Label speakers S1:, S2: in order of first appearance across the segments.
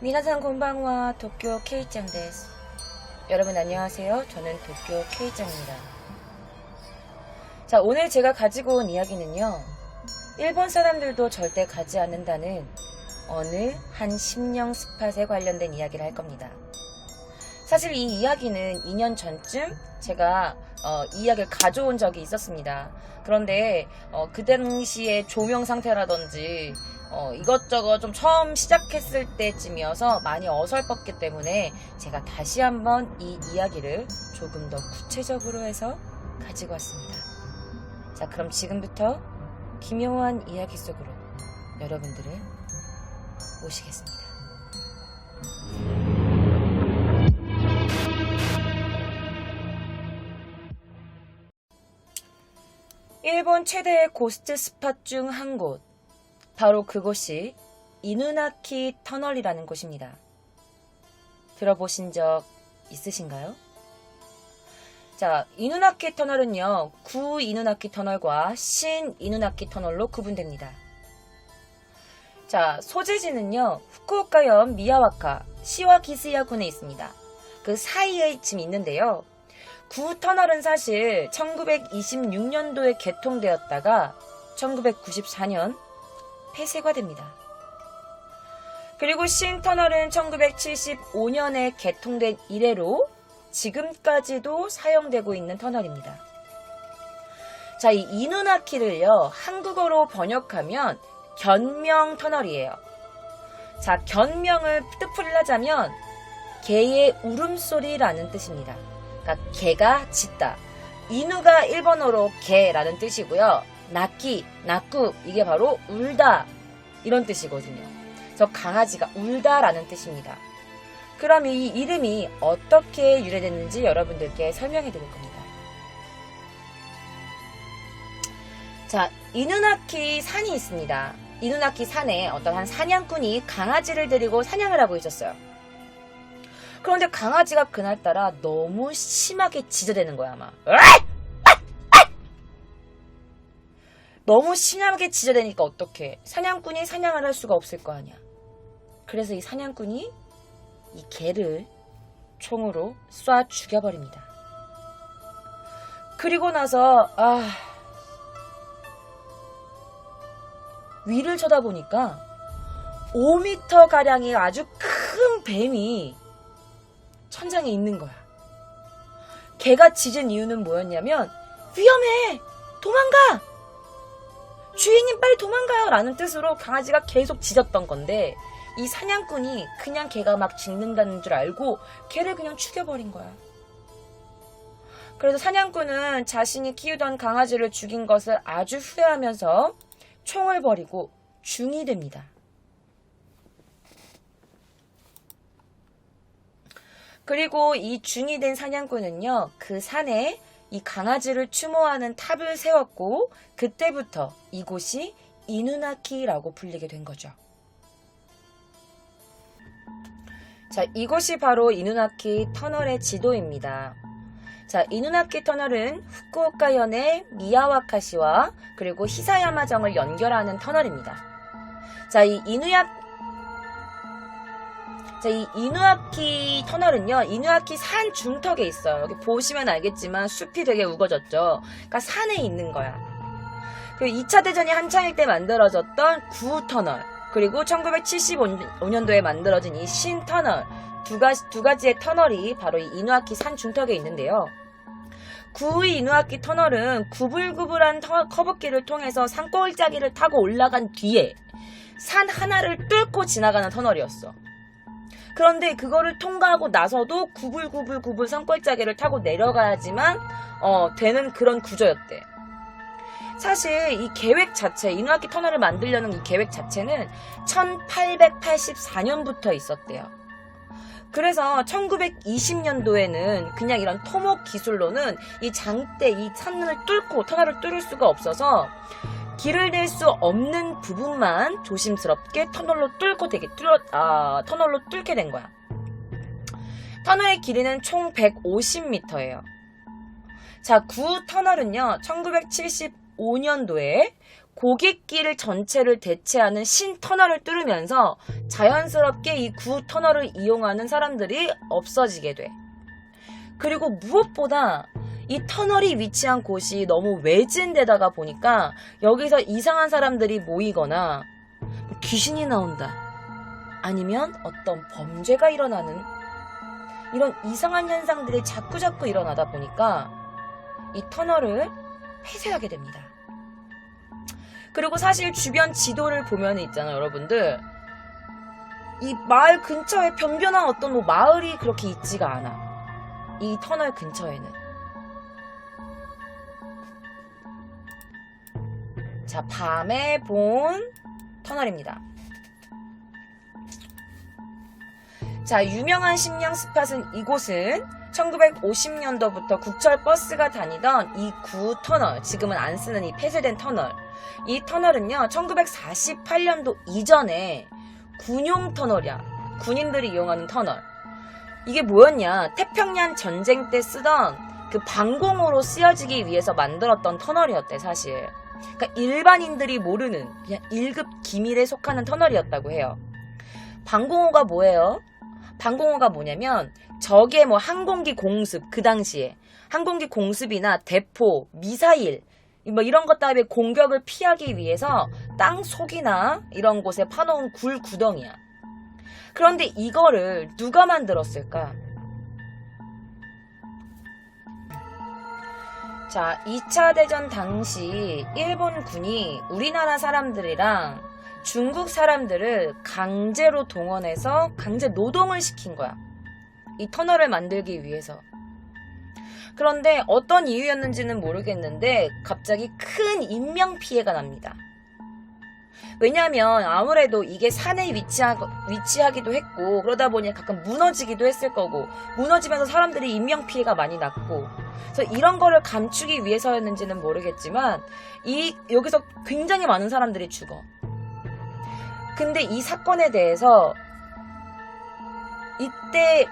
S1: 미나산 곤방와 도쿄 K짱 데스. 여러분 안녕하세요. 저는 도쿄 K짱입니다. 자, 오늘 제가 가지고 온 이야기는요, 일본 사람들도 절대 가지 않는다는 어느 한 심령 스팟에 관련된 이야기를 할 겁니다. 사실 이 이야기는 2년 전쯤 제가 이 이야기를 가져온 적이 있었습니다. 그런데 그 당시에 조명 상태라든지 이것저것 좀 처음 시작했을 때쯤이어서 많이 어설펐기 때문에 제가 다시 한번 이 이야기를 조금 더 구체적으로 해서 가지고 왔습니다. 자, 그럼 지금부터 기묘한 이야기 속으로 여러분들을 모시겠습니다. 일본 최대의 고스트 스팟 중 한 곳, 바로 그곳이 이누나키 터널이라는 곳입니다. 들어보신 적 있으신가요? 자, 이누나키 터널은요, 구 이누나키 터널과 신 이누나키 터널로 구분됩니다. 자, 소재지는요, 후쿠오카현 미야와카 시와기스야군에 있습니다. 그 사이에 지금 있는데요. 구 터널은 사실 1926년도에 개통되었다가 1994년 폐쇄가 됩니다. 그리고 신 터널은 1975년에 개통된 이래로 지금까지도 사용되고 있는 터널입니다. 자, 이 이누나키를요, 한국어로 번역하면 견명 터널이에요. 자, 견명을 뜻풀이를 하자면 개의 울음소리라는 뜻입니다. 그러니까 개가 짖다. 이누가 일본어로 개라는 뜻이고요. 나키, 나쿠, 이게 바로 울다, 이런 뜻이거든요. 그래서 강아지가 울다라는 뜻입니다. 그럼 이 이름이 어떻게 유래됐는지 여러분들께 설명해 드릴 겁니다. 자, 이누나키 산이 있습니다. 이누나키 산에 어떤 한 사냥꾼이 강아지를 데리고 사냥을 하고 있었어요. 그런데 강아지가 그날따라 너무 심하게 짖어대는 거야, 아마. 너무 심하게 짖어대니까 어떡해. 사냥꾼이 사냥을 할 수가 없을 거 아니야. 그래서 이 사냥꾼이 이 개를 총으로 쏴 죽여버립니다. 그리고 나서 위를 쳐다보니까 5m가량의 아주 큰 뱀이 천장에 있는 거야. 개가 짖은 이유는 뭐였냐면, 위험해! 도망가! 주인님 빨리 도망가요! 라는 뜻으로 강아지가 계속 짖었던 건데, 이 사냥꾼이 그냥 개가 막 짖는다는 줄 알고 개를 그냥 죽여버린 거야. 그래서 사냥꾼은 자신이 키우던 강아지를 죽인 것을 아주 후회하면서 총을 버리고 중이 됩니다. 그리고 이 중이 된 사냥꾼은요, 그 산에 이 강아지를 추모하는 탑을 세웠고, 그때부터 이곳이 이누나키라고 불리게 된 거죠. 자, 이곳이 바로 이누나키 터널의 지도입니다. 자, 이누나키 터널은 후쿠오카현의 미야와카시와 그리고 히사야마정을 연결하는 터널입니다. 자, 이 이누아키 터널은요, 이누아키 산 중턱에 있어요. 여기 보시면 알겠지만 숲이 되게 우거졌죠. 그러니까 산에 있는 거야. 그리고 2차 대전이 한창일 때 만들어졌던 구 터널, 그리고 1975년도에 만들어진 이 신 터널, 두 가지의 터널이 바로 이 이누아키 산 중턱에 있는데요. 구 이누아키 터널은 구불구불한 커브길을 통해서 산골짜기를 타고 올라간 뒤에 산 하나를 뚫고 지나가는 터널이었어. 그런데 그거를 통과하고 나서도 구불구불 산골짜기를 타고 내려가야지만 되는 그런 구조였대. 사실 이 계획 자체, 이누아키 터널을 만들려는 이 계획 자체는 1884년부터 있었대요. 그래서 1920년도에는 그냥 이런 토목 기술로는 이 장대, 이 산을 뚫고 터널을 뚫을 수가 없어서 길을 댈 수 없는 부분만 조심스럽게 터널로 뚫게 된 거야. 터널의 길이는 총 150m예요. 자, 구 터널은요, 1975년도에 고깃길 전체를 대체하는 신터널을 뚫으면서 자연스럽게 이 구터널을 이용하는 사람들이 없어지게 돼. 그리고 무엇보다 이 터널이 위치한 곳이 너무 외진 데다가 보니까 여기서 이상한 사람들이 모이거나 귀신이 나온다, 아니면 어떤 범죄가 일어나는 이런 이상한 현상들이 자꾸자꾸 일어나다 보니까 이 터널을 폐쇄하게 됩니다. 그리고 사실 주변 지도를 보면 있잖아요, 여러분들. 이 마을 근처에 변변한 어떤 뭐 마을이 그렇게 있지가 않아. 이 터널 근처에는. 자, 밤에 본 터널입니다. 자, 유명한 심령 스팟은 이곳은 1950년도부터 국철 버스가 다니던 이 구터널, 지금은 안 쓰는 이 폐쇄된 터널. 이 터널은요, 1948년도 이전에 군용 터널이야. 군인들이 이용하는 터널. 이게 뭐였냐? 태평양 전쟁 때 쓰던 그 방공호로 쓰여지기 위해서 만들었던 터널이었대, 사실. 그러니까 일반인들이 모르는 그냥 1급 기밀에 속하는 터널이었다고 해요. 방공호가 뭐예요? 방공호가 뭐냐면 적의 뭐 항공기 공습, 그 당시에 항공기 공습이나 대포, 미사일 뭐 이런 것 때문에 공격을 피하기 위해서 땅 속이나 이런 곳에 파놓은 굴 구덩이야. 그런데 이거를 누가 만들었을까? 자, 2차 대전 당시 일본군이 우리나라 사람들이랑 중국 사람들을 강제로 동원해서 강제 노동을 시킨 거야. 이 터널을 만들기 위해서. 그런데 어떤 이유였는지는 모르겠는데 갑자기 큰 인명피해가 납니다. 왜냐하면 아무래도 이게 산에 위치하기도 했고 그러다 보니 가끔 무너지기도 했을 거고 무너지면서 사람들이 인명피해가 많이 났고 그래서 이런 거를 감추기 위해서였는지는 모르겠지만 여기서 굉장히 많은 사람들이 죽어. 근데 이 사건에 대해서 이때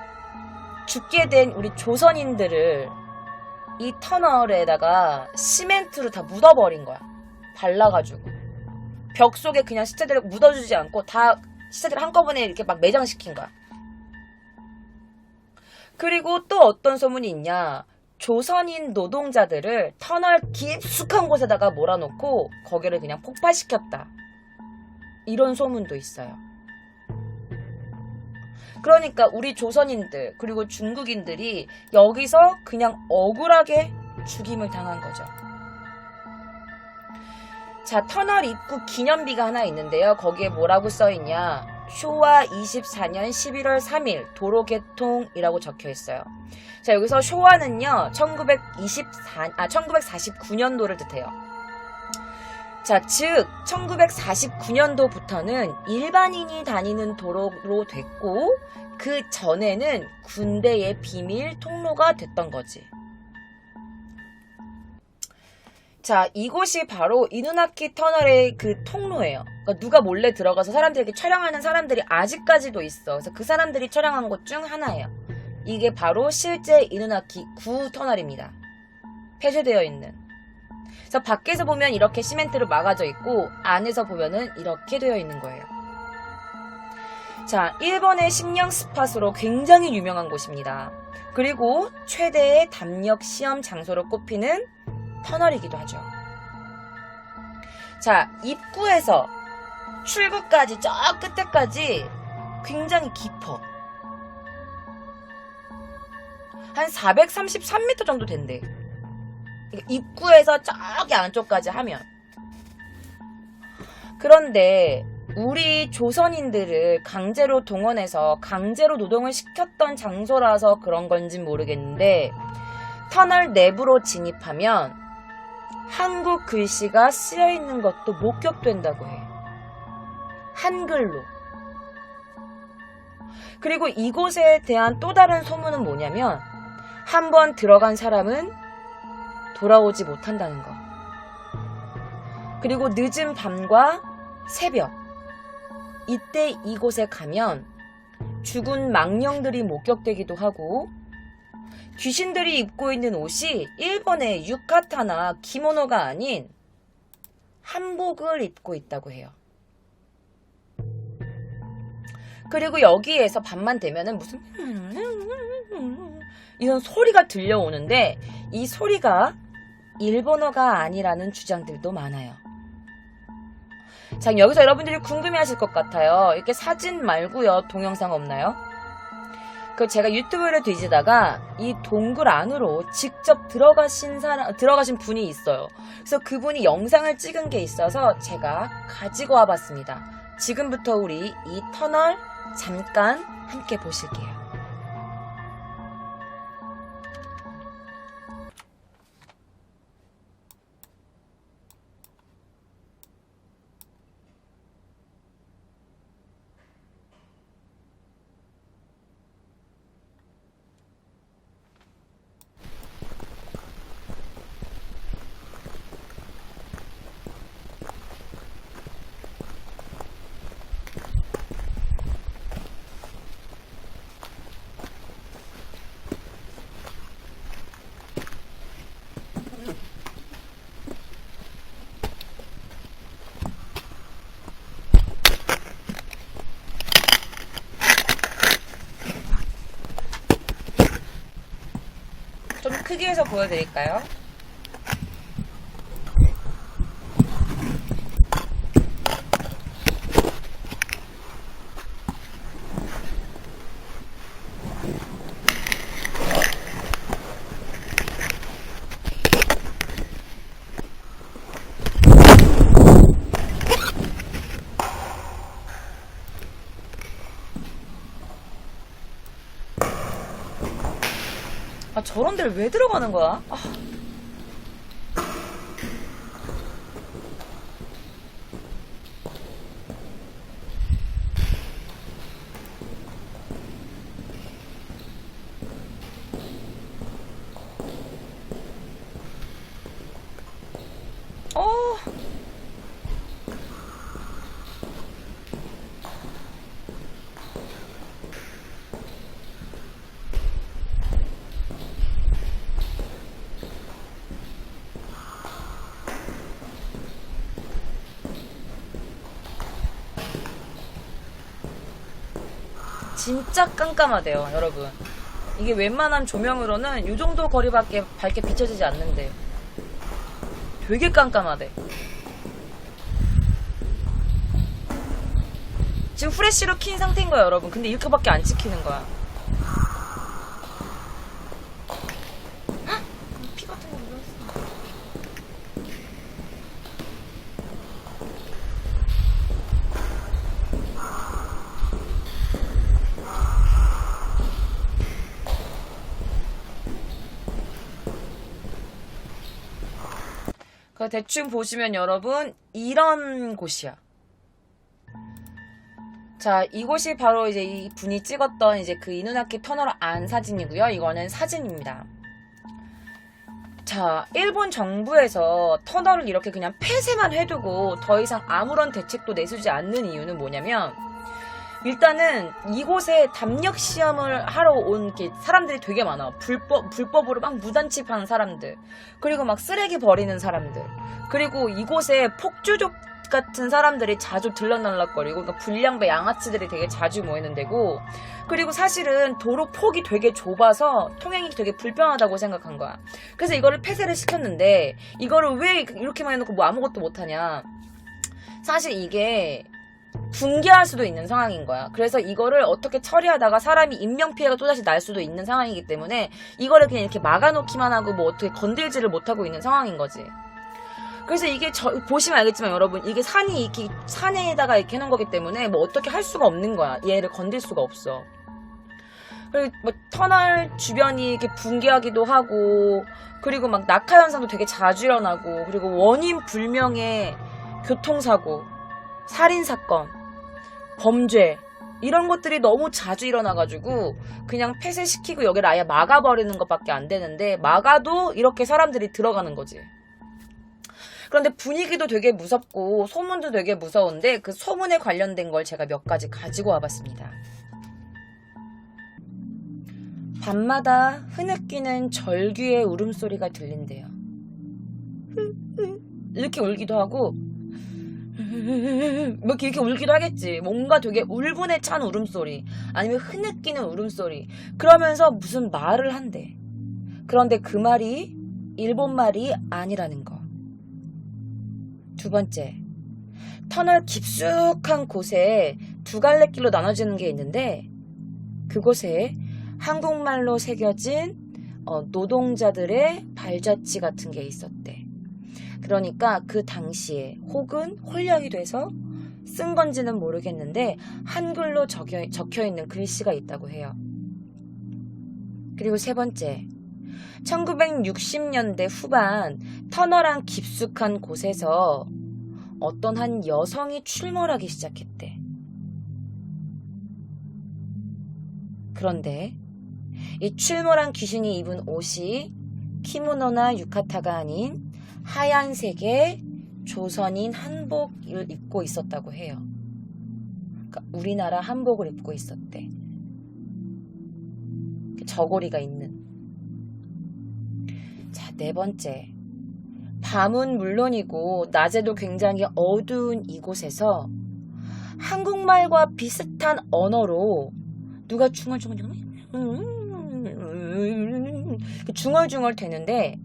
S1: 죽게 된 우리 조선인들을 이 터널에다가 시멘트로 다 묻어버린 거야. 발라가지고. 벽 속에 그냥 시체들을 묻어주지 않고 다 시체들을 한꺼번에 이렇게 막 매장시킨 거야. 그리고 또 어떤 소문이 있냐. 조선인 노동자들을 터널 깊숙한 곳에다가 몰아놓고 거기를 그냥 폭발시켰다. 이런 소문도 있어요. 그러니까 우리 조선인들 그리고 중국인들이 여기서 그냥 억울하게 죽임을 당한 거죠. 자, 터널 입구 기념비가 하나 있는데요. 거기에 뭐라고 써있냐. 쇼와 24년 11월 3일 도로 개통이라고 적혀 있어요. 자, 여기서 쇼와는요 1949년도를 뜻해요. 자, 즉 1949년도부터는 일반인이 다니는 도로로 됐고 그 전에는 군대의 비밀 통로가 됐던 거지. 자, 이곳이 바로 이누나키 터널의 그 통로예요. 그러니까 누가 몰래 들어가서 사람들에게 촬영하는 사람들이 아직까지도 있어. 그래서 그 사람들이 촬영한 곳 중 하나예요. 이게 바로 실제 이누나키 구 터널입니다. 폐쇄되어 있는. 그래서 밖에서 보면 이렇게 시멘트로 막아져 있고 안에서 보면은 이렇게 되어 있는 거예요. 자, 일본의 심령 스팟으로 굉장히 유명한 곳입니다. 그리고 최대의 담력 시험 장소로 꼽히는 터널이기도 하죠. 자, 입구에서 출구까지 저 끝에까지 굉장히 깊어. 한 433m 정도 된대. 입구에서 저기 안쪽까지 하면. 그런데 우리 조선인들을 강제로 동원해서 강제로 노동을 시켰던 장소라서 그런 건진 모르겠는데 터널 내부로 진입하면 한국 글씨가 쓰여있는 것도 목격된다고 해. 한글로. 그리고 이곳에 대한 또 다른 소문은 뭐냐면 한번 들어간 사람은 돌아오지 못한다는 거. 그리고 늦은 밤과 새벽 이때 이곳에 가면 죽은 망령들이 목격되기도 하고 귀신들이 입고 있는 옷이 일본의 유카타나 기모노가 아닌 한복을 입고 있다고 해요. 그리고 여기에서 밤만 되면은 무슨 이런 소리가 들려오는데 이 소리가 일본어가 아니라는 주장들도 많아요. 자, 여기서 여러분들이 궁금해하실 것 같아요. 이렇게 사진 말고요, 동영상 없나요? 그 제가 유튜브를 뒤지다가 이 동굴 안으로 직접 들어가신 분이 있어요. 그래서 그분이 영상을 찍은 게 있어서 제가 가지고 와봤습니다. 지금부터 우리 이 터널 잠깐 함께 보실게요. 좀 크게 해서 보여드릴까요? 아, 저런 데를 왜 들어가는 거야? 아. 어. 진짜 깜깜하대요, 여러분. 이게 웬만한 조명으로는 이 정도 거리밖에 밝게 비춰지지 않는데 되게 깜깜하대. 지금 후레쉬로 킨 상태인 거야, 여러분. 근데 이렇게밖에 안 찍히는 거야. 헉! 피 같은 거 묻었어. 그 대충 보시면 여러분 이런 곳이야. 자, 이곳이 바로 이제 이 분이 찍었던 이제 그 이누나키 터널 안 사진이고요. 이거는 사진입니다. 자, 일본 정부에서 터널을 이렇게 그냥 폐쇄만 해두고 더 이상 아무런 대책도 내세우지 않는 이유는 뭐냐면, 일단은 이곳에 담력 시험을 하러 온 사람들이 되게 많아. 불법으로 막 무단치 파는 사람들, 그리고 막 쓰레기 버리는 사람들, 그리고 이곳에 폭주족 같은 사람들이 자주 들락날락거리고, 그러니까 불량배 양아치들이 되게 자주 모이는 데고, 그리고 사실은 도로 폭이 되게 좁아서 통행이 되게 불편하다고 생각한 거야. 그래서 이거를 폐쇄를 시켰는데, 이거를 왜 이렇게만 해놓고 뭐 아무것도 못하냐. 사실 이게 붕괴할 수도 있는 상황인 거야. 그래서 이거를 어떻게 처리하다가 사람이 인명피해가 또다시 날 수도 있는 상황이기 때문에 이거를 그냥 이렇게 막아놓기만 하고 뭐 어떻게 건들지를 못하고 있는 상황인 거지. 그래서 이게 보시면 알겠지만 여러분, 이게 산이 이렇게 산에다가 이렇게 해놓은 거기 때문에 뭐 어떻게 할 수가 없는 거야. 얘를 건들 수가 없어. 그리고 뭐 터널 주변이 이렇게 붕괴하기도 하고, 그리고 막 낙하 현상도 되게 자주 일어나고, 그리고 원인 불명의 교통사고, 살인사건, 범죄, 이런 것들이 너무 자주 일어나가지고 그냥 폐쇄시키고 여기를 아예 막아버리는 것밖에 안 되는데, 막아도 이렇게 사람들이 들어가는 거지. 그런데 분위기도 되게 무섭고 소문도 되게 무서운데, 그 소문에 관련된 걸 제가 몇 가지 가지고 와봤습니다. 밤마다 흐느끼는 절규의 울음소리가 들린대요. 이렇게 울기도 하고, 뭐 이렇게 울기도 하겠지. 뭔가 되게 울분에 찬 울음소리, 아니면 흐느끼는 울음소리. 그러면서 무슨 말을 한대. 그런데 그 말이 일본 말이 아니라는 거. 두 번째, 터널 깊숙한 곳에 두 갈래 길로 나눠지는 게 있는데, 그곳에 한국말로 새겨진 노동자들의 발자취 같은 게 있었대. 그러니까 그 당시에 혹은 혼력이 돼서 쓴 건지는 모르겠는데 한글로 적혀 있는 글씨가 있다고 해요. 그리고 세 번째, 1960년대 후반 터널 안 깊숙한 곳에서 어떤 한 여성이 출몰하기 시작했대. 그런데 이 출몰한 귀신이 입은 옷이 키모노나 유카타가 아닌 하얀색의 조선인 한복을 입고 있었다고 해요. 그러니까 우리나라 한복을 입고 있었대. 저고리가 있는. 자, 네 번째. 밤은 물론이고 낮에도 굉장히 어두운 이곳에서 한국말과 비슷한 언어로 누가 중얼중얼 되는데,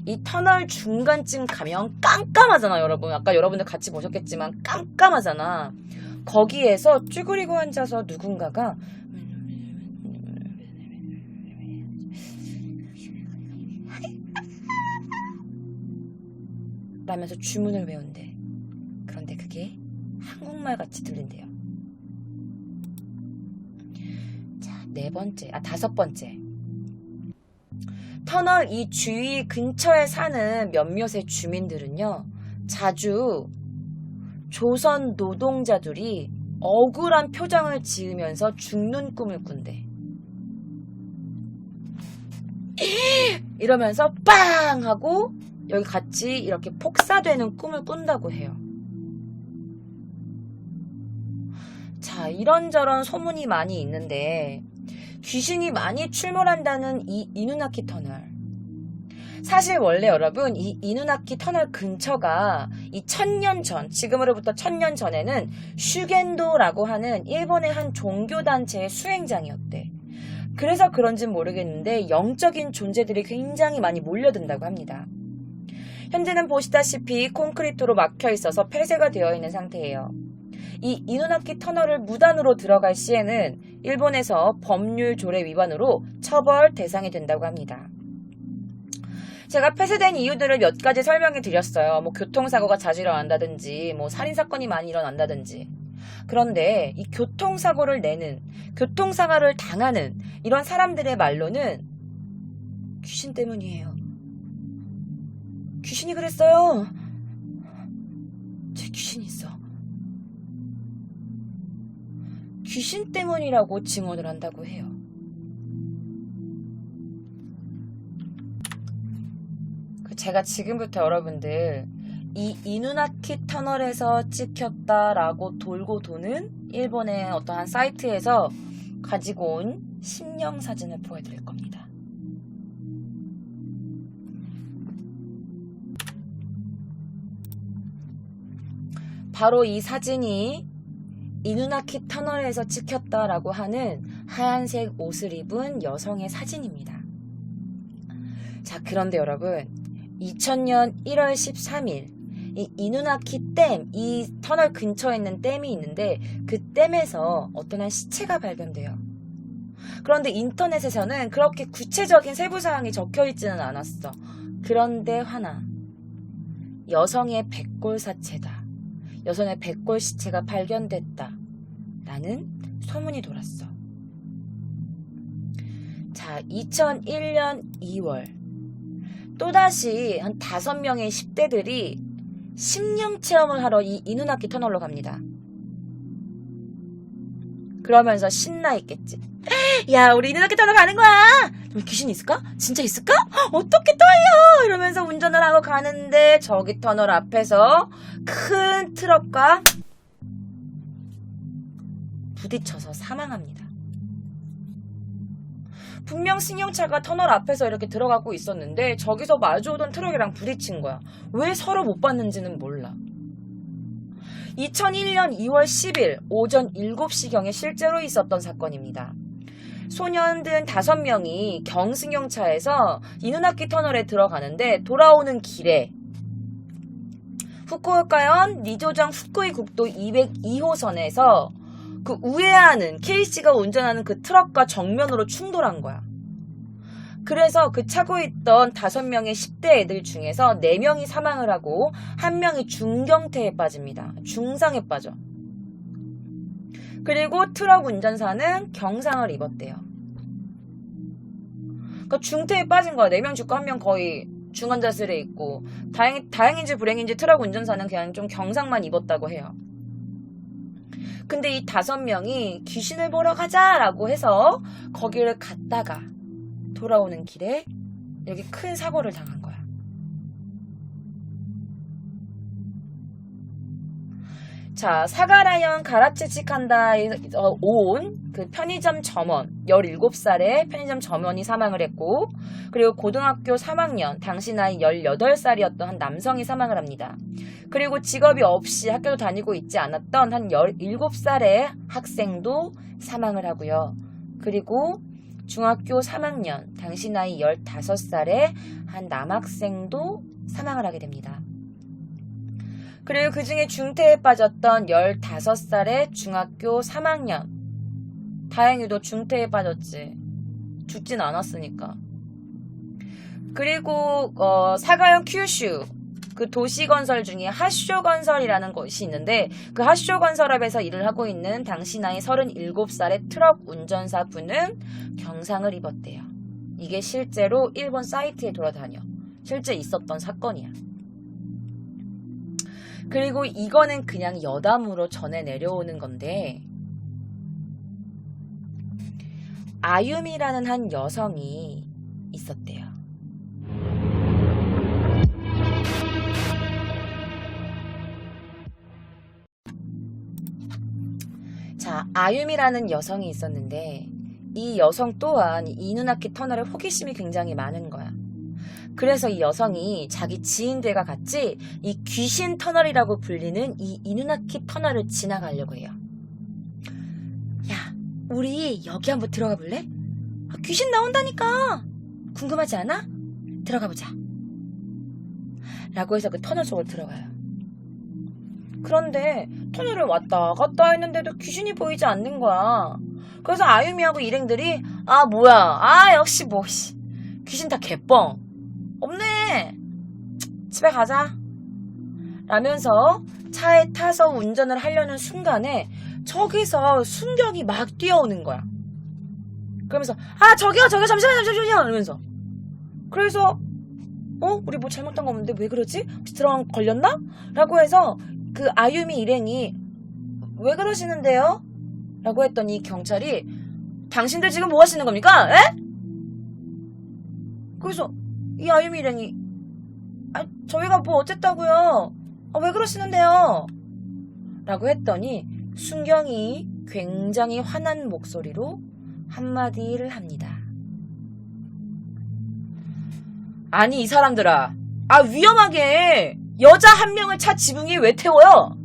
S1: 이 터널 중간쯤 가면 깜깜하잖아, 여러분. 아까 여러분들 같이 보셨겠지만 깜깜하잖아. 거기에서 쭈그리고 앉아서 누군가가 라면서 주문을 외운대. 그런데 그게 한국말 같이 들린대요. 자, 다섯 번째. 터널 이 주위 근처에 사는 몇몇의 주민들은요, 자주 조선 노동자들이 억울한 표정을 지으면서 죽는 꿈을 꾼대. 이러면서 빵! 하고 여기 같이 이렇게 폭사되는 꿈을 꾼다고 해요. 자, 이런저런 소문이 많이 있는데 귀신이 많이 출몰한다는 이 이누나키 터널. 사실 원래 여러분 이 이누나키 터널 근처가 이 1000년 전, 지금으로부터 1000년 전에는 슈겐도라고 하는 일본의 한 종교단체의 수행장이었대. 그래서 그런지는 모르겠는데 영적인 존재들이 굉장히 많이 몰려든다고 합니다. 현재는 보시다시피 콘크리트로 막혀 있어서 폐쇄가 되어 있는 상태예요. 이 이누나키 터널을 무단으로 들어갈 시에는 일본에서 법률 조례 위반으로 처벌 대상이 된다고 합니다. 제가 폐쇄된 이유들을 몇 가지 설명해 드렸어요. 뭐 교통사고가 자주 일어난다든지, 뭐 살인사건이 많이 일어난다든지. 그런데 이 교통사고를 내는, 교통사고를 당하는 이런 사람들의 말로는 귀신 때문이에요. 귀신이 그랬어요. 제 귀신이 있어. 귀신 때문이라고 증언을 한다고 해요. 제가 지금부터 여러분들 이 이누나키 터널에서 찍혔다라고 돌고 도는 일본의 어떠한 사이트에서 가지고 온 심령 사진을 보여드릴 겁니다. 바로 이 사진이 이누나키 터널에서 찍혔다라고 하는 하얀색 옷을 입은 여성의 사진입니다. 자, 그런데 여러분 2000년 1월 13일 이 이누나키 댐, 이 터널 근처에 있는 댐이 있는데 그 댐에서 어떤 한 시체가 발견돼요. 그런데 인터넷에서는 그렇게 구체적인 세부사항이 적혀있지는 않았어. 그런데 하나, 여성의 백골사체다, 여성의 백골 시체가 발견됐다 라는 소문이 돌았어. 자, 2001년 2월 또다시 한 5명의 10대들이 심령 체험을 하러 이 이누나키 터널로 갑니다. 그러면서 신나 있겠지. 야, 우리 이누나키 터널 가는 거야. 귀신 있을까? 진짜 있을까? 어떻게 떨려? 이러면서 운전을 하고 가는데 저기 터널 앞에서 큰 트럭과 부딪혀서 사망합니다. 분명 승용차가 터널 앞에서 이렇게 들어가고 있었는데 저기서 마주오던 트럭이랑 부딪힌 거야. 왜 서로 못 봤는지는 몰라. 2001년 2월 10일 오전 7시경에 실제로 있었던 사건입니다. 소년들 5명이 경승용차에서 이누나키 터널에 들어가는데 돌아오는 길에 후쿠오카현 니조정 후쿠이 국도 202호선에서 그 우회하는 K씨가 운전하는 그 트럭과 정면으로 충돌한 거야. 그래서 그 차고 있던 5명의 10대 애들 중에서 4명이 사망을 하고 1명이 중경태에 빠집니다. 중상에 빠져. 그리고 트럭 운전사는 경상을 입었대요. 그러니까 중태에 빠진 거야. 4명 죽고 1명 거의 중환자실에 있고, 다행인지 불행인지 트럭 운전사는 그냥 좀 경상만 입었다고 해요. 근데 이 5명이 귀신을 보러 가자라고 해서 거기를 갔다가 돌아오는 길에 여기 큰 사고를 당한 거야. 자, 사가라현 가라츠치칸다에 온 그 편의점 점원 17살의 편의점 점원이 사망을 했고, 그리고 고등학교 3학년 당시 나이 18살이었던 한 남성이 사망을 합니다. 그리고 직업이 없이 학교도 다니고 있지 않았던 한 17살의 학생도 사망을 하고요. 그리고 중학교 3학년 당시 나이 15살의 한 남학생도 사망을 하게 됩니다. 그리고 그 중에 중태에 빠졌던 15살의 중학교 3학년. 다행히도 중태에 빠졌지. 죽진 않았으니까. 그리고 사가현 큐슈 그 도시건설 중에 하쇼건설이라는 곳이 있는데, 그 하쇼건설업에서 일을 하고 있는 당시 나이 37살의 트럭 운전사분은 경상을 입었대요. 이게 실제로 일본 사이트에 돌아다녀. 실제 있었던 사건이야. 그리고 이거는 그냥 여담으로 전해 내려오는 건데, 아유미라는 한 여성이 있었대요. 자, 아유미라는 여성이 있었는데, 이 여성 또한 이누나키 터널에 호기심이 굉장히 많은 거야. 그래서 이 여성이 자기 지인들과 같이 이 귀신 터널이라고 불리는 이 이누나키 터널을 지나가려고 해요. 야, 우리 여기 한번 들어가 볼래? 귀신 나온다니까. 궁금하지 않아? 들어가 보자. 라고 해서 그 터널 속으로 들어가요. 그런데 터널을 왔다 갔다 했는데도 귀신이 보이지 않는 거야. 그래서 아유미하고 일행들이 뭐야, 역시 귀신 다 개뻥 없네, 집에 가자 라면서 차에 타서 운전을 하려는 순간에 저기서 순경이 막 뛰어오는 거야. 그러면서 저기요 잠시만요 이러면서. 그래서 우리 뭐 잘못한 거 없는데 왜 그러지? 혹시 들어간 걸렸나? 라고 해서 그 아유미 일행이 왜 그러시는데요? 라고 했더니 경찰이 당신들 지금 뭐 하시는 겁니까? 에? 그래서 이 아유미 일행이 저희가 뭐 어쨌다고요? 왜 그러시는데요? 라고 했더니 순경이 굉장히 화난 목소리로 한마디를 합니다. 아니 이 사람들아, 위험하게 여자 1명을 차 지붕 위에 왜 태워요?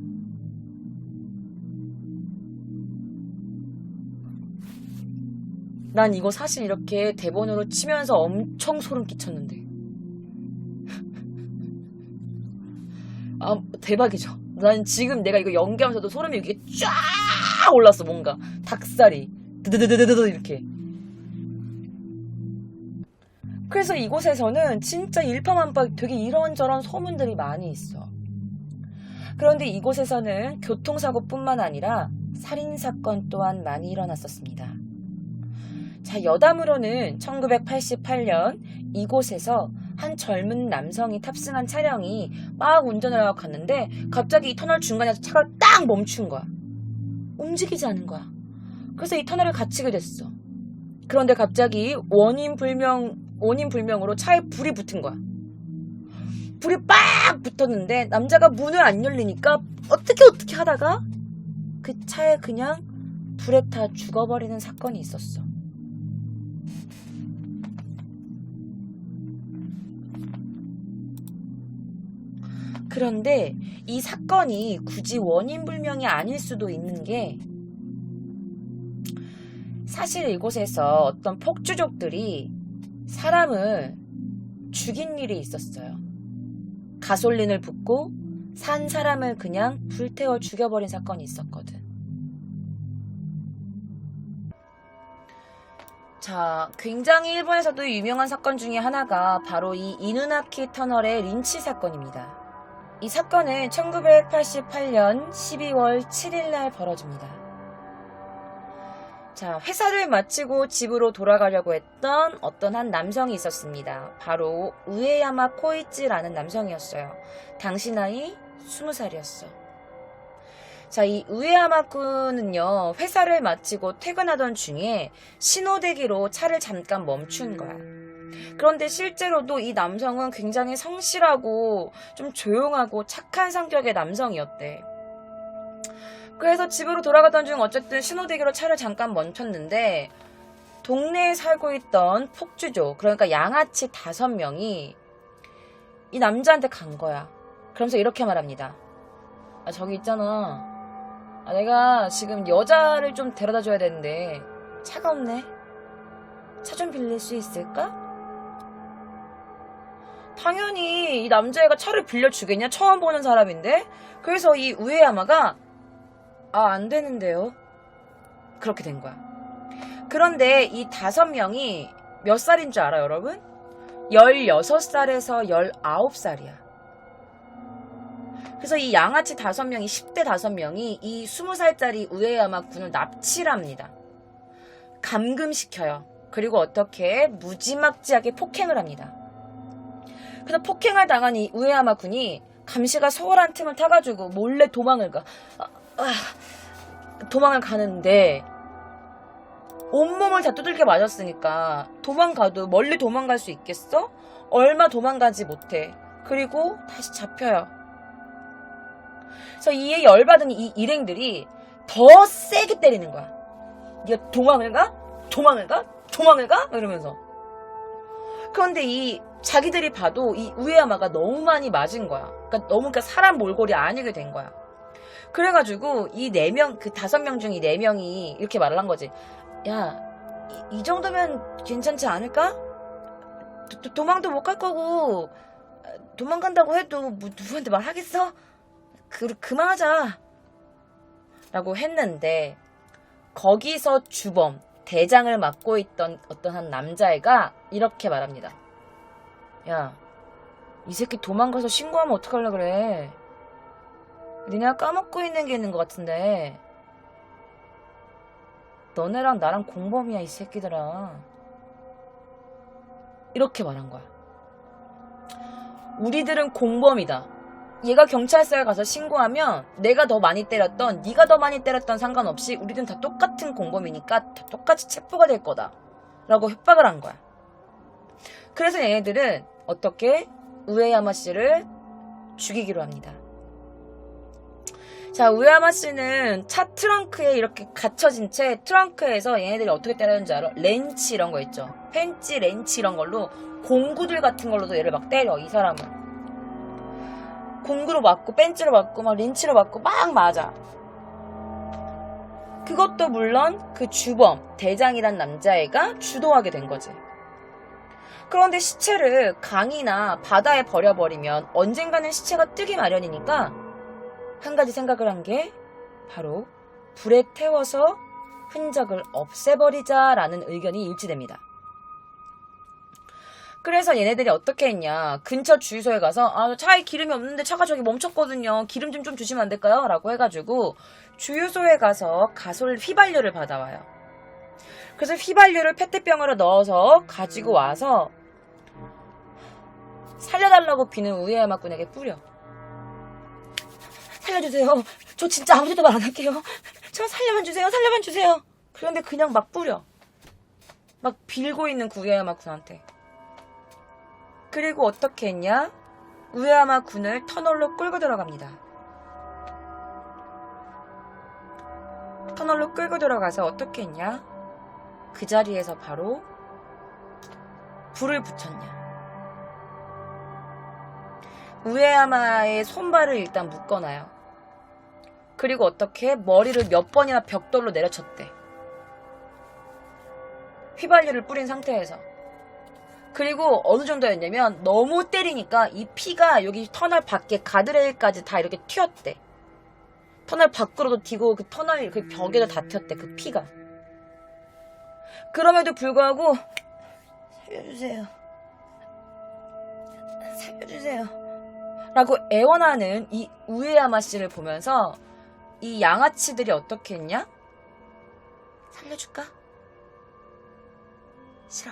S1: 난 이거 사실 이렇게 대본으로 치면서 엄청 소름 끼쳤는데. 대박이죠. 난 지금 내가 이거 연기하면서도 소름이 이렇게 쫙 올랐어. 뭔가 닭살이 드드드드드드 이렇게. 그래서 이곳에서는 진짜 일파만파 되게 이런저런 소문들이 많이 있어. 그런데 이곳에서는 교통사고뿐만 아니라 살인사건 또한 많이 일어났었습니다. 자, 여담으로는 1988년 이곳에서 한 젊은 남성이 탑승한 차량이 막 운전을 하고 갔는데 갑자기 이 터널 중간에서 차가 딱 멈춘 거야. 움직이지 않은 거야. 그래서 이 터널을 갇히게 됐어. 그런데 갑자기 원인 불명으로 차에 불이 붙은 거야. 불이 빡 붙었는데 남자가 문을 안 열리니까 어떻게 하다가 그 차에 그냥 불에 타 죽어버리는 사건이 있었어. 그런데 이 사건이 굳이 원인 불명이 아닐 수도 있는 게 사실 이곳에서 어떤 폭주족들이 사람을 죽인 일이 있었어요. 가솔린을 붓고 산 사람을 그냥 불태워 죽여버린 사건이 있었거든. 자, 굉장히 일본에서도 유명한 사건 중에 하나가 바로 이 이누나키 터널의 린치 사건입니다. 이 사건은 1988년 12월 7일 날 벌어집니다. 자, 회사를 마치고 집으로 돌아가려고 했던 어떤 한 남성이 있었습니다. 바로 우에야마 코이치라는 남성이었어요. 당시 나이 20살이었어. 자, 이 우에야마 군은요, 회사를 마치고 퇴근하던 중에 신호대기로 차를 잠깐 멈춘 거야. 그런데 실제로도 이 남성은 굉장히 성실하고 좀 조용하고 착한 성격의 남성이었대. 그래서 집으로 돌아가던 중 어쨌든 신호대기로 차를 잠깐 멈췄는데 동네에 살고 있던 폭주족, 그러니까 양아치 5명이 이 남자한테 간 거야. 그러면서 이렇게 말합니다. 아, 저기 있잖아. 내가 지금 여자를 좀 데려다 줘야 되는데 차가 없네. 차 좀 빌릴 수 있을까? 당연히 이 남자애가 차를 빌려주겠냐? 처음 보는 사람인데. 그래서 이 우에야마가 안 되는데요. 그렇게 된 거야. 그런데 이 5명이 몇 살인 줄 알아요, 여러분? 16살에서 19살이야. 그래서 이 양아치 5명이, 10대 5명이 이 20살짜리 우에야마 군을 납치를 합니다. 감금시켜요. 그리고 어떻게 무지막지하게 폭행을 합니다. 그래서 폭행을 당한 이 우에야마 군이 감시가 소홀한 틈을 타가지고 몰래 도망을 가. 도망을 가는데 온몸을 다 두들겨 맞았으니까 도망가도 멀리 도망갈 수 있겠어? 얼마 도망가지 못해. 그리고 다시 잡혀요. 그래서 이에 열받은 이 일행들이 더 세게 때리는 거야. 네가 도망을 가? 도망을 가? 도망을 가? 이러면서. 그런데 이 자기들이 봐도 이 우에야마가 너무 많이 맞은 거야. 그러니까 사람 몰골이 아니게 된 거야. 그래가지고 이 4명, 그 5명 중 이 4명이 이렇게 말을 한 거지. 야, 이 정도면 괜찮지 않을까? 도망도 못 갈 거고 도망간다고 해도 뭐 누구한테 말하겠어? 그만하자 라고 했는데 거기서 주범, 대장을 맡고 있던 어떤 한 남자애가 이렇게 말합니다. 야, 이 새끼 도망가서 신고하면 어떡하려 그래? 니네가 까먹고 있는 게 있는 것 같은데 너네랑 나랑 공범이야 이 새끼들아. 이렇게 말한 거야. 우리들은 공범이다. 얘가 경찰서에 가서 신고하면 내가 더 많이 때렸던 네가 더 많이 때렸던 상관없이 우리들은 다 똑같은 공범이니까 다 똑같이 체포가 될 거다 라고 협박을 한 거야. 그래서 얘네들은 어떻게 우에야마 씨를 죽이기로 합니다. 자, 우에야마 씨는 차 트렁크에 이렇게 갇혀진 채 트렁크에서 얘네들이 어떻게 때렸는지 알아? 렌치 이런 거 있죠. 펜치, 렌치 이런 걸로 공구들 같은 걸로도 얘를 막 때려, 이 사람은. 공구로 맞고 벤치로 맞고 막 렌치로 맞고 막 맞아. 그것도 물론 그 주범, 대장이란 남자애가 주도하게 된 거지. 그런데 시체를 강이나 바다에 버려버리면 언젠가는 시체가 뜨기 마련이니까 한 가지 생각을 한 게 바로 불에 태워서 흔적을 없애버리자라는 의견이 일치됩니다. 그래서 얘네들이 어떻게 했냐. 근처 주유소에 가서 차에 기름이 없는데 차가 저기 멈췄거든요. 기름 좀 주시면 안 될까요? 라고 해가지고 주유소에 가서 휘발유를 받아와요. 그래서 휘발유를 페트병으로 넣어서 가지고 와서 살려달라고 비는 우에야마 군에게 뿌려. 살려주세요. 저 진짜 아무데도 말 안 할게요. 저 살려만 주세요. 살려만 주세요. 그런데 그냥 막 뿌려. 막 빌고 있는 그 우에야마 군한테. 그리고 어떻게 했냐? 우에야마 군을 터널로 끌고 들어갑니다. 터널로 끌고 들어가서 어떻게 했냐? 그 자리에서 바로 불을 붙였냐? 우에야마의 손발을 일단 묶어놔요. 그리고 어떻게 머리를 몇 번이나 벽돌로 내려쳤대. 휘발유를 뿌린 상태에서. 그리고 어느 정도였냐면 너무 때리니까 이 피가 여기 터널 밖에 가드레일까지 다 이렇게 튀었대. 터널 밖으로도 튀고 그 터널 그 벽에도 다 튀었대. 그 피가. 그럼에도 불구하고 살려주세요. 살려주세요. 라고 애원하는 이 우에야마 씨를 보면서 이 양아치들이 어떻게 했냐? 살려줄까? 싫어.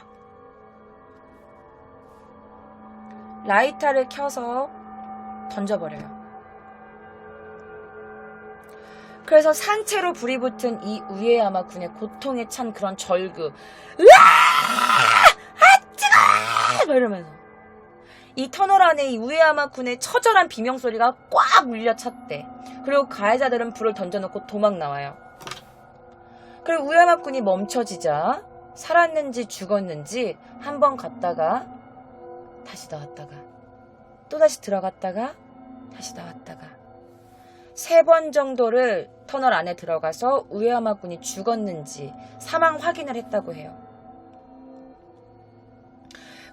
S1: 라이터를 켜서 던져버려요. 그래서 산채로 불이 붙은 이 우에야마 군의 고통에 찬 그런 절규. 으아! 아, 뜨거워! 막 이러면서. 이 터널 안에 이 우에야마 군의 처절한 비명소리가 꽉 울려찼대. 그리고 가해자들은 불을 던져놓고 도망 나와요. 그리고 우에야마 군이 멈춰지자 살았는지 죽었는지 한번 갔다가 다시 나왔다가 또다시 들어갔다가 다시 나왔다가 3번 정도를 터널 안에 들어가서 우에야마 군이 죽었는지 사망 확인을 했다고 해요.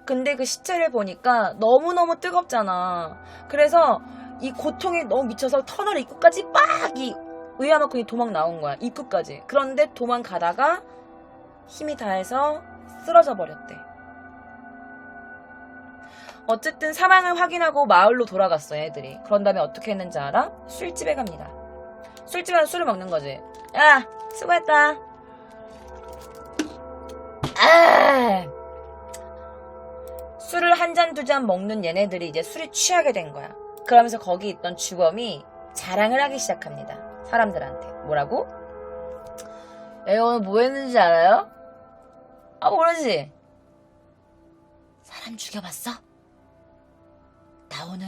S1: 근데 그 시체를 보니까 너무너무 뜨겁잖아. 그래서 이 고통이 너무 미쳐서 터널 입구까지 막 이 우에야마 군이 도망 나온 거야. 입구까지. 그런데 도망가다가 힘이 다해서 쓰러져 버렸대. 어쨌든 사망을 확인하고 마을로 돌아갔어, 애들이. 그런 다음에 어떻게 했는지 알아? 술집에 갑니다. 술집에서 술을 먹는 거지. 야, 수고했다. 술을 한 잔, 2잔 먹는 얘네들이 이제 술에 취하게 된 거야. 그러면서 거기 있던 주범이 자랑을 하기 시작합니다. 사람들한테. 뭐라고? 야, 오늘 뭐 했는지 알아요? 아, 모르지? 사람 죽여봤어? 나 오늘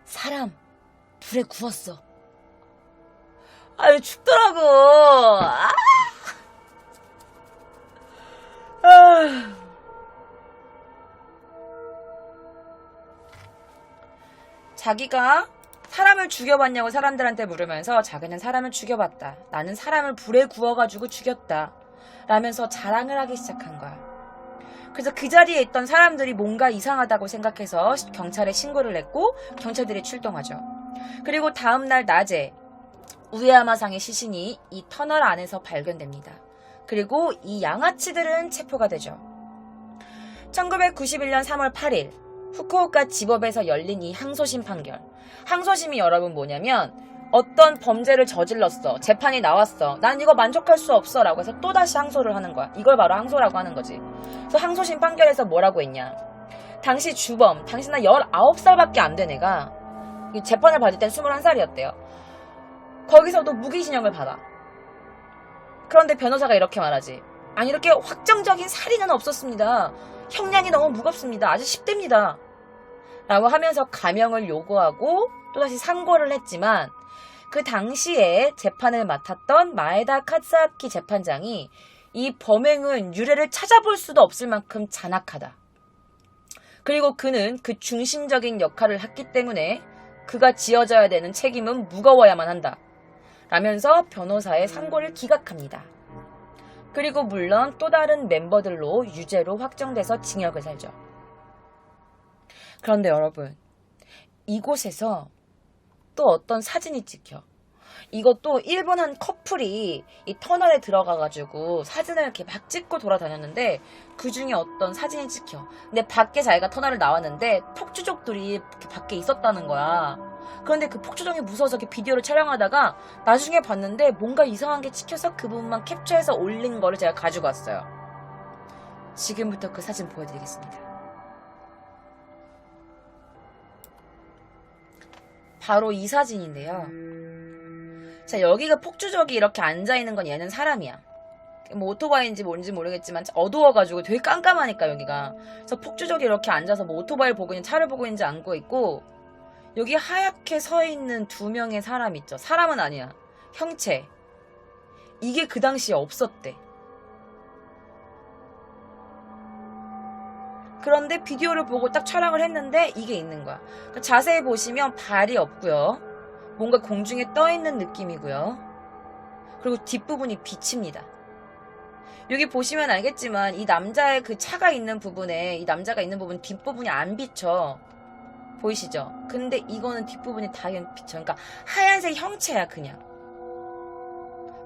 S1: 사람 불에 구웠어. 아유, 죽더라고. 자기가 사람을 죽여봤냐고 사람들한테 물으면서 자기는 사람을 죽여봤다. 나는 사람을 불에 구워가지고 죽였다. 라면서 자랑을 하기 시작한 거야. 그래서 그 자리에 있던 사람들이 뭔가 이상하다고 생각해서 경찰에 신고를 했고 경찰들이 출동하죠. 그리고 다음날 낮에 우에야마상의 시신이 이 터널 안에서 발견됩니다. 그리고 이 양아치들은 체포가 되죠. 1991년 3월 8일 후쿠오카 지법에서 열린 이 항소심 판결. 항소심이 여러분 뭐냐면 어떤 범죄를 저질렀어. 재판이 나왔어. 난 이거 만족할 수 없어. 라고 해서 또다시 항소를 하는 거야. 이걸 바로 항소라고 하는 거지. 그래서 항소심 판결에서 뭐라고 했냐. 당시 주범, 당시 나 19살밖에 안 된 애가 재판을 받을 땐 21살이었대요. 거기서도 무기징역을 받아. 그런데 변호사가 이렇게 말하지. 아니 이렇게 확정적인 살인은 없었습니다. 형량이 너무 무겁습니다. 아직 10대입니다. 라고 하면서 감형을 요구하고 또다시 상고를 했지만 그 당시에 재판을 맡았던 마에다 카츠아키 재판장이 이 범행은 유례를 찾아볼 수도 없을 만큼 잔악하다. 그리고 그는 그 중심적인 역할을 했기 때문에 그가 지어져야 되는 책임은 무거워야만 한다. 라면서 변호사의 상고를 기각합니다. 그리고 물론 또 다른 멤버들로 유죄로 확정돼서 징역을 살죠. 그런데 여러분, 이곳에서 또 어떤 사진이 찍혀. 이것도 일본 한 커플이 이 터널에 들어가가지고 사진을 이렇게 막 찍고 돌아다녔는데 그 중에 어떤 사진이 찍혀. 근데 밖에 자기가 터널을 나왔는데 폭주족들이 이렇게 밖에 있었다는 거야. 그런데 그 폭주족이 무서워서 이렇게 비디오를 촬영하다가 나중에 봤는데 뭔가 이상한 게 찍혀서 그 부분만 캡처해서 올린 거를 제가 가지고 왔어요. 지금부터 그 사진 보여드리겠습니다. 바로 이 사진인데요. 자, 여기가 폭주족이 이렇게 앉아있는 건 얘는 사람이야. 뭐 오토바이인지 뭔지 모르겠지만 어두워가지고 되게 깜깜하니까 여기가. 그래서 폭주족이 이렇게 앉아서 뭐 오토바이를 보고 있는 차를 보고 있는지 안고 있고 여기 하얗게 서 있는 2명의 사람 있죠. 사람은 아니야. 형체. 이게 그 당시에 없었대. 그런데 비디오를 보고 딱 촬영을 했는데 이게 있는 거야. 그러니까 자세히 보시면 발이 없고요. 뭔가 공중에 떠 있는 느낌이고요. 그리고 뒷부분이 비칩니다. 여기 보시면 알겠지만 이 남자의 그 차가 있는 부분에 이 남자가 있는 부분 뒷부분이 안 비쳐. 보이시죠? 근데 이거는 뒷부분이 다 비쳐. 그러니까 하얀색 형체야 그냥.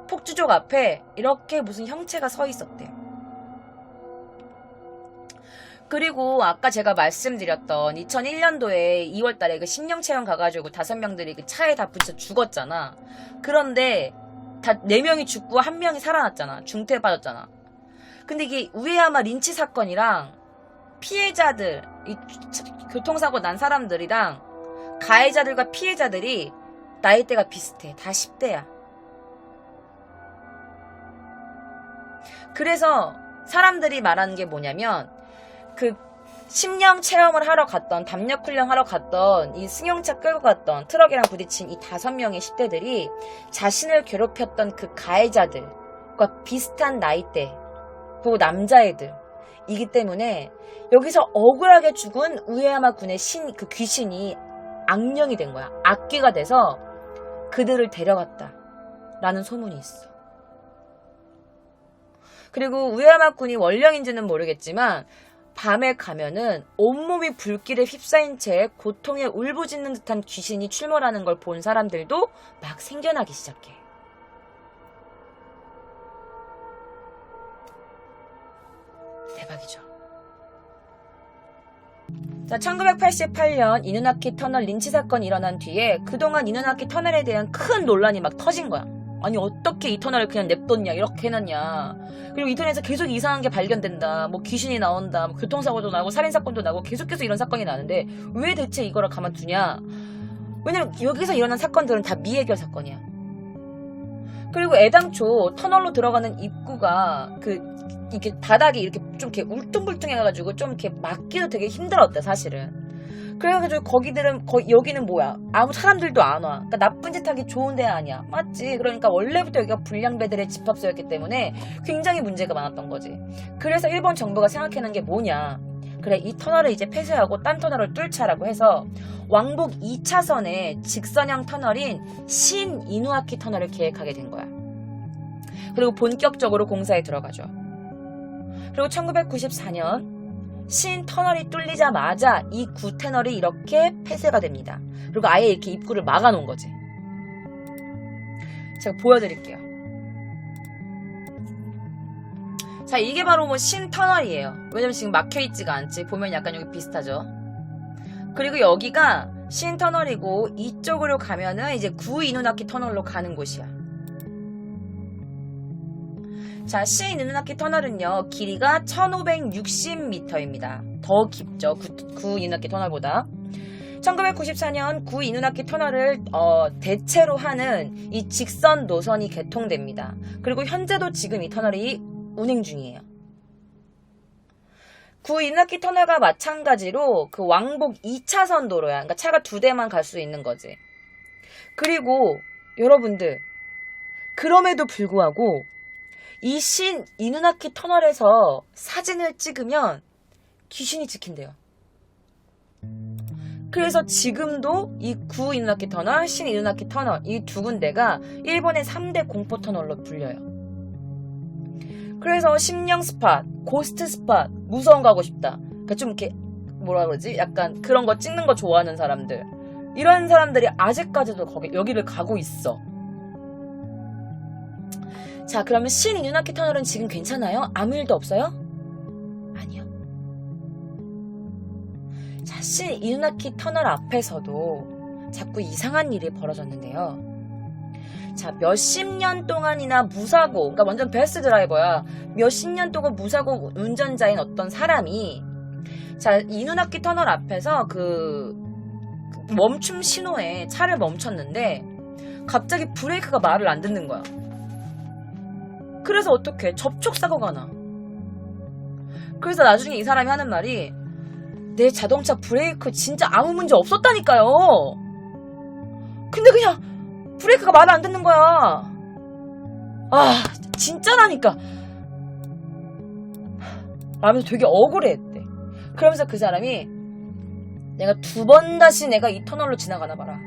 S1: 폭주족 앞에 이렇게 무슨 형체가 서 있었대요. 그리고 아까 제가 말씀드렸던 2001년도에 2월달에 그 심령체험 가가지고 5명들이 그 차에 다 부딪혀 죽었잖아. 그런데 다 4명이 죽고 1명이 살아났잖아. 중태에 빠졌잖아. 근데 이게 우에야마 린치 사건이랑 피해자들, 이 교통사고 난 사람들이랑 가해자들과 피해자들이 나이대가 비슷해. 다 10대야. 그래서 사람들이 말하는 게 뭐냐면 그 심령 체험을 하러 갔던 담력 훈련하러 갔던 이 승용차 끌고 갔던 트럭이랑 부딪힌 이 5명의 10대들이 자신을 괴롭혔던 그 가해자들과 비슷한 나이대 그리고 남자애들이기 때문에 여기서 억울하게 죽은 우에야마 군의 그 귀신이 악령이 된 거야. 악귀가 돼서 그들을 데려갔다 라는 소문이 있어. 그리고 우에야마 군이 원령인지는 모르겠지만 밤에 가면은 온몸이 불길에 휩싸인 채 고통에 울부짖는 듯한 귀신이 출몰하는 걸 본 사람들도 막 생겨나기 시작해. 대박이죠. 자, 1988년 이누나키 터널 린치 사건이 일어난 뒤에 그동안 이누나키 터널에 대한 큰 논란이 막 터진 거야. 아니 어떻게 이 터널을 그냥 냅뒀냐 이렇게 해놨냐. 그리고 인터넷에서 계속 이상한 게 발견된다. 뭐 귀신이 나온다. 뭐 교통사고도 나고 살인사건도 나고 계속해서 이런 사건이 나는데 왜 대체 이거를 가만두냐. 왜냐면 여기서 일어난 사건들은 다 미해결 사건이야. 그리고 애당초 터널로 들어가는 입구가 이렇게 바닥이 이렇게 좀 이렇게 울퉁불퉁해가지고 좀 이렇게 막기도 되게 힘들었대 사실은. 그래가지고 여기는 뭐야? 아무 사람들도 안 와. 그러니까 나쁜 짓 하기 좋은 데 아니야. 맞지? 그러니까 원래부터 여기가 불량배들의 집합소였기 때문에 굉장히 문제가 많았던 거지. 그래서 일본 정부가 생각해낸 게 뭐냐? 그래, 이 터널을 이제 폐쇄하고 딴 터널을 뚫자라고 해서 왕복 2차선의 직선형 터널인 신 이누아키 터널을 계획하게 된 거야. 그리고 본격적으로 공사에 들어가죠. 그리고 1994년 신 터널이 뚫리자마자 이 구 터널이 이렇게 폐쇄가 됩니다. 그리고 아예 이렇게 입구를 막아놓은 거지. 제가 보여드릴게요. 자, 이게 바로 뭐 신 터널이에요. 왜냐면 지금 막혀있지가 않지. 보면 약간 여기 비슷하죠. 그리고 여기가 신 터널이고 이쪽으로 가면은 이제 구 이누나키 터널로 가는 곳이야. 자, 신 이누나키 터널은요, 길이가 1560m입니다. 더 깊죠. 구 이누나키 터널보다. 1994년 구 이누나키 터널을 대체로 하는 이 직선 노선이 개통됩니다. 그리고 현재도 지금 이 터널이 운행 중이에요. 구 이누나키 터널과 마찬가지로 그 왕복 2차선 도로야. 그러니까 차가 2대만 갈 수 있는 거지. 그리고 여러분들, 그럼에도 불구하고 이 신 이누나키 터널에서 사진을 찍으면 귀신이 찍힌대요. 그래서 지금도 이 구 이누나키 터널, 신 이누나키 터널 이 두 군데가 일본의 3대 공포 터널로 불려요. 그래서 심령 스팟, 고스트 스팟, 무서운 거 하고 싶다. 그러니까 좀 이렇게 뭐라 그러지? 약간 그런 거 찍는 거 좋아하는 사람들, 이런 사람들이 아직까지도 여기를 가고 있어. 자, 그러면 신 이누나키 터널은 지금 괜찮아요? 아무 일도 없어요? 아니요. 자, 신 이누나키 터널 앞에서도 자꾸 이상한 일이 벌어졌는데요. 자, 몇십 년 동안이나 무사고, 그러니까 완전 베스트 드라이버야. 몇십 년 동안 무사고 운전자인 어떤 사람이, 자, 이누나키 터널 앞에서 그 멈춤 신호에 차를 멈췄는데 갑자기 브레이크가 말을 안 듣는 거야. 그래서 어떡해? 접촉사고가 나. 그래서 나중에 이 사람이 하는 말이, 내 자동차 브레이크 진짜 아무 문제 없었다니까요. 근데 그냥 브레이크가 말을 안 듣는 거야. 아, 진짜라니까. 라면서 되게 억울해했대. 그러면서 그 사람이 내가 2번 다시 내가 이 터널로 지나가나 봐라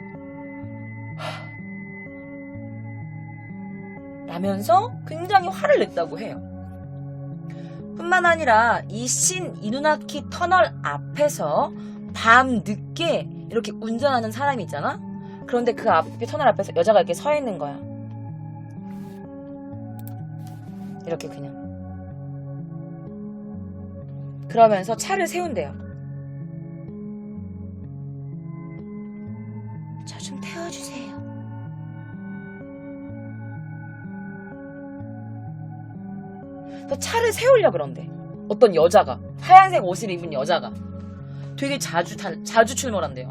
S1: 라면서 굉장히 화를 냈다고 해요. 뿐만 아니라 이 신 이누나키 터널 앞에서 밤 늦게 이렇게 운전하는 사람이 있잖아? 그런데 그 앞에 터널 앞에서 여자가 이렇게 서 있는 거야. 이렇게 그냥. 그러면서 차를 세운대요. 저 좀 태워주세요. 또 차를 세우려 그런대. 어떤 여자가, 하얀색 옷을 입은 여자가 되게 자주 출몰한대요.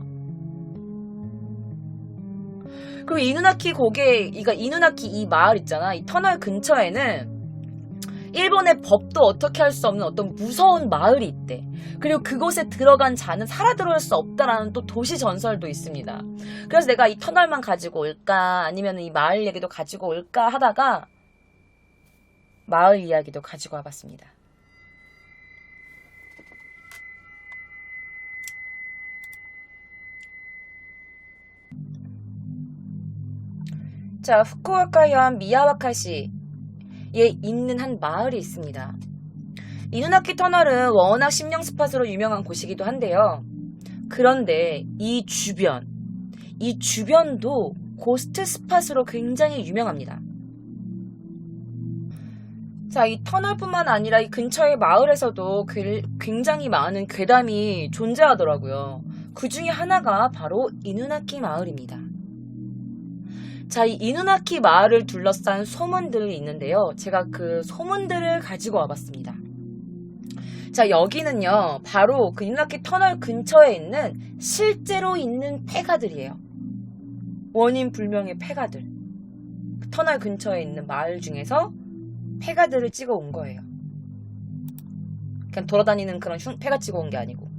S1: 그리고 이누나키 그러니까 이누나키 이 마을 있잖아. 이 터널 근처에는 일본의 법도 어떻게 할 수 없는 어떤 무서운 마을이 있대. 그리고 그곳에 들어간 자는 살아 들어올 수 없다라는 또 도시 전설도 있습니다. 그래서 내가 이 터널만 가지고 올까 아니면 이 마을 얘기도 가지고 올까 하다가 마을 이야기도 가지고 와봤습니다. 자, 후쿠오카현 미야와카시에 있는 한 마을이 있습니다. 이누나키 터널은 워낙 심령 스팟으로 유명한 곳이기도 한데요. 그런데 이 주변도 고스트 스팟으로 굉장히 유명합니다. 자, 이 터널뿐만 아니라 이 근처의 마을에서도 굉장히 많은 괴담이 존재하더라고요. 그 중에 하나가 바로 이누나키 마을입니다. 자, 이 이누나키 마을을 둘러싼 소문들이 있는데요. 제가 그 소문들을 가지고 와봤습니다. 자, 여기는요, 바로 그 이누나키 터널 근처에 있는 실제로 있는 폐가들이에요. 원인 불명의 폐가들. 그 터널 근처에 있는 마을 중에서 폐가들을 찍어 온 거예요. 그냥 돌아다니는 그런 폐가 찍어 온 게 아니고.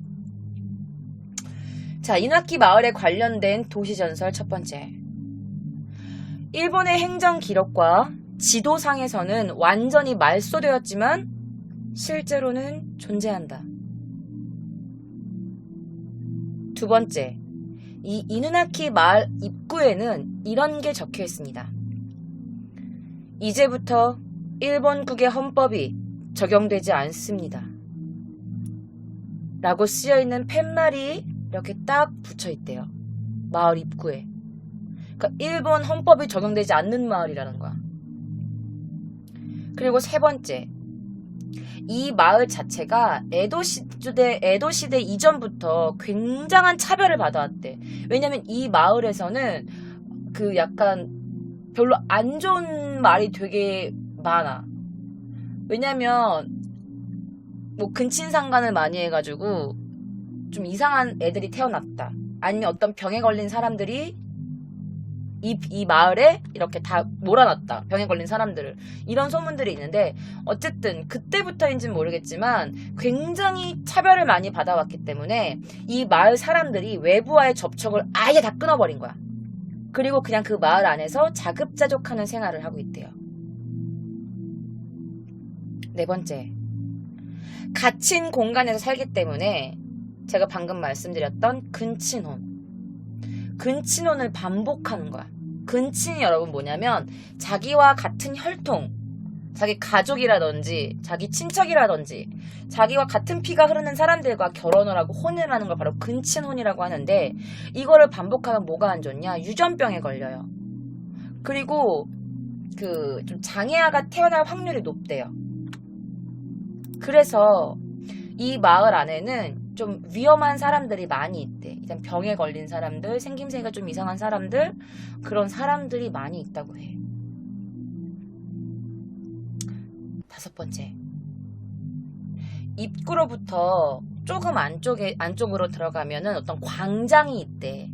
S1: 자, 이누나키 마을에 관련된 도시전설 첫 번째. 일본의 행정 기록과 지도상에서는 완전히 말소되었지만 실제로는 존재한다. 두 번째, 이 이누나키 마을 입구에는 이런 게 적혀 있습니다. 이제부터 일본국의 헌법이 적용되지 않습니다. 라고 쓰여있는 팻말이 이렇게 딱 붙여 있대요. 마을 입구에. 그러니까 일본 헌법이 적용되지 않는 마을이라는 거야. 그리고 세 번째, 이 마을 자체가 에도 시대 이전부터 굉장한 차별을 받아왔대. 왜냐면 이 마을에서는 그 약간 별로 안 좋은 말이 되게 많아. 왜냐면 뭐 근친상간을 많이 해가지고 좀 이상한 애들이 태어났다. 아니면 어떤 병에 걸린 사람들이 이 마을에 이렇게 다 몰아놨다. 병에 걸린 사람들을. 이런 소문들이 있는데 어쨌든 그때부터인지는 모르겠지만 굉장히 차별을 많이 받아왔기 때문에 이 마을 사람들이 외부와의 접촉을 아예 다 끊어버린 거야. 그리고 그냥 그 마을 안에서 자급자족하는 생활을 하고 있대요. 네 번째, 갇힌 공간에서 살기 때문에 제가 방금 말씀드렸던 근친혼을 반복하는 거야. 근친이 여러분 뭐냐면 자기와 같은 혈통, 자기 가족이라든지 자기 친척이라든지 자기와 같은 피가 흐르는 사람들과 결혼을 하고 혼인을 하는 걸 바로 근친혼이라고 하는데, 이거를 반복하면 뭐가 안 좋냐? 유전병에 걸려요. 그리고 그 좀 장애아가 태어날 확률이 높대요. 그래서 이 마을 안에는 좀 위험한 사람들이 많이 있대. 일단 병에 걸린 사람들, 생김새가 좀 이상한 사람들, 그런 사람들이 많이 있다고 해. 다섯 번째, 입구로부터 조금 안쪽으로 들어가면은 어떤 광장이 있대.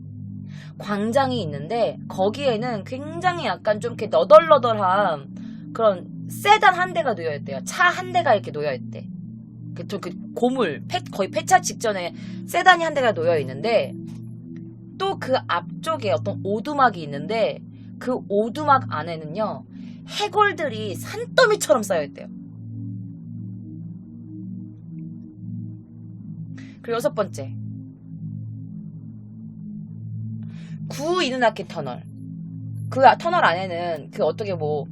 S1: 광장이 있는데 거기에는 굉장히 약간 좀 이렇게 너덜너덜한 그런 세단 한 대가 놓여있대요. 차 한 대가 이렇게 놓여있대. 그 고물, 거의 폐차 직전에 세단이 한 대가 놓여있는데, 또 그 앞쪽에 어떤 오두막이 있는데 그 오두막 안에는요 해골들이 산더미처럼 쌓여있대요. 그리고 6번째. 구 이누나키 터널. 그 터널 안에는 그 어떻게 뭐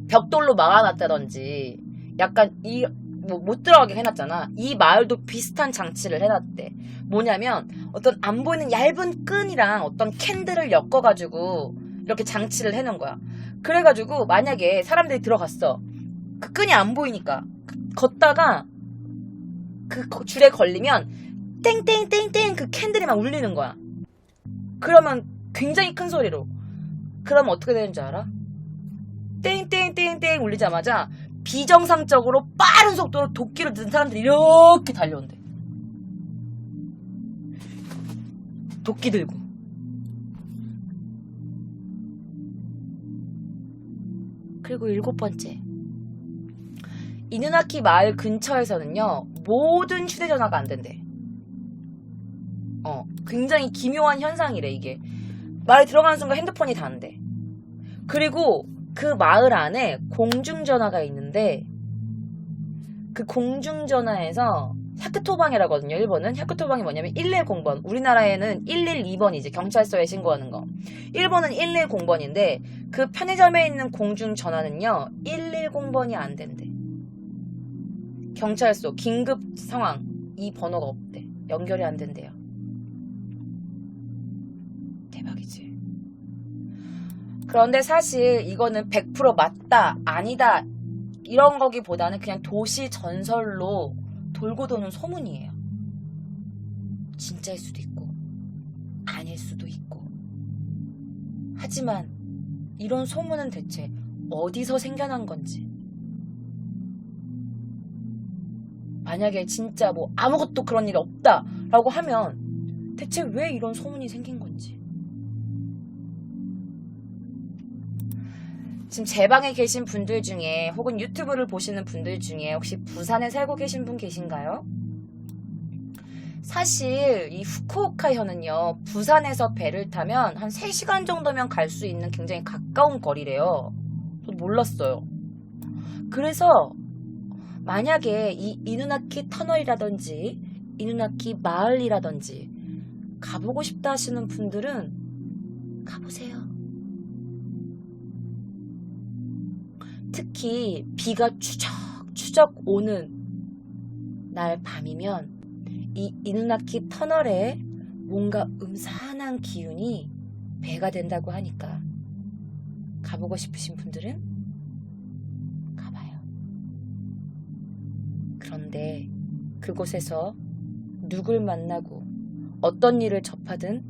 S1: 벽돌로 막아놨다든지 약간 뭐 못 들어가게 해놨잖아. 이 마을도 비슷한 장치를 해놨대. 뭐냐면 어떤 안 보이는 얇은 끈이랑 어떤 캔들을 엮어가지고 이렇게 장치를 해놓은 거야. 그래가지고 만약에 사람들이 들어갔어. 그 끈이 안 보이니까 걷다가 그 줄에 걸리면 땡땡땡땡 그 캔들이 막 울리는 거야. 그러면 굉장히 큰 소리로. 그러면 어떻게 되는 줄 알아? 땡땡땡땡 울리자마자 비정상적으로 빠른 속도로 도끼를 든 사람들이 이렇게 달려온대. 도끼 들고. 그리고 7번째. 이누나키 마을 근처에서는요, 모든 휴대전화가 안 된대. 굉장히 기묘한 현상이래, 이게. 마을에 들어가는 순간 핸드폰이 다 안 돼. 그리고 그 마을 안에 공중전화가 있는데, 그 공중전화에서 샤크토방이라거든요, 일본은. 샤크토방이 뭐냐면 110번. 우리나라에는 112번이지, 경찰서에 신고하는 거. 일본은 110번인데, 그 편의점에 있는 공중전화는요, 110번이 안 된대. 경찰서, 긴급 상황, 이 번호가 없대. 연결이 안 된대요. 대박이지. 그런데 사실 이거는 100% 맞다, 아니다, 이런 거기보다는 그냥 도시 전설로 돌고 도는 소문이에요. 진짜일 수도 있고, 아닐 수도 있고. 하지만 이런 소문은 대체 어디서 생겨난 건지. 만약에 진짜 뭐 아무것도 그런 일이 없다라고 하면 대체 왜 이런 소문이 생긴 건지. 지금 제 방에 계신 분들 중에 혹은 유튜브를 보시는 분들 중에 혹시 부산에 살고 계신 분 계신가요? 사실 이 후쿠오카현은요, 부산에서 배를 타면 한 3시간 정도면 갈 수 있는 굉장히 가까운 거리래요. 저도 몰랐어요. 그래서 만약에 이 이누나키 터널이라든지 이누나키 마을이라든지 가보고 싶다 하시는 분들은 가보세요. 특히 비가 추적추적 오는 날 밤이면 이 이누나키 터널에 뭔가 음산한 기운이 배가 된다고 하니까 가보고 싶으신 분들은 가봐요. 그런데 그곳에서 누굴 만나고 어떤 일을 접하든